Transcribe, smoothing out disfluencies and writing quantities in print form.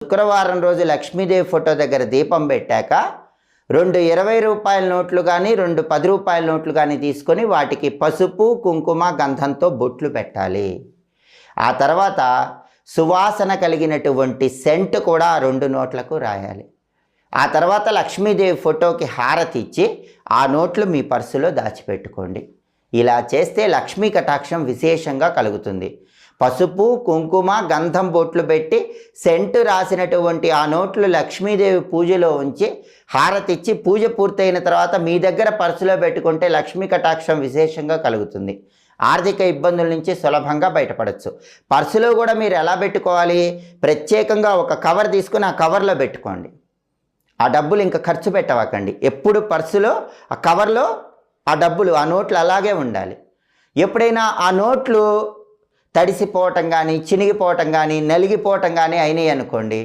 శుక్రవారం రోజు లక్ష్మీదేవి ఫోటో దగ్గర దీపం పెట్టాక 2 20 రూపాయల నోట్లు కానీ 2 10 రూపాయల నోట్లు కానీ తీసుకొని వాటికి పసుపు కుంకుమ గంధంతో బొట్లు పెట్టాలి. ఆ తర్వాత సువాసన కలిగినటువంటి సెంట్ కూడా 2 నోట్లకు రాయాలి. ఆ తర్వాత లక్ష్మీదేవి ఫోటోకి హారతి ఇచ్చి ఆ నోట్లు మీ పర్సులో దాచిపెట్టుకోండి. ఇలా చేస్తే లక్ష్మీ కటాక్షం విశేషంగా కలుగుతుంది. పసుపు కుంకుమ గంధం బొట్లు పెట్టి సెంటు రాసినటువంటి ఆ నోట్లు లక్ష్మీదేవి పూజలో ఉంచి హారతి ఇచ్చి పూజ పూర్తయిన తర్వాత మీ దగ్గర పర్సులో పెట్టుకుంటే లక్ష్మీ కటాక్షం విశేషంగా కలుగుతుంది. ఆర్థిక ఇబ్బందుల నుంచి సులభంగా బయటపడవచ్చు. పర్సులో కూడా మీరు ఎలా పెట్టుకోవాలి? ప్రత్యేకంగా ఒక కవర్ తీసుకుని ఆ కవర్లో పెట్టుకోండి. ఆ డబ్బులు ఇంకా ఖర్చు పెట్టవకండి. ఎప్పుడు పర్సులో ఆ కవర్లో ఆ డబ్బులు ఆ నోట్లు అలాగే ఉండాలి. ఎప్పుడైనా ఆ నోట్లు తడిసిపోవటం కానీ చినిగిపోవటం కానీ నలిగిపోవటం కానీ అయినాయి అనుకోండి,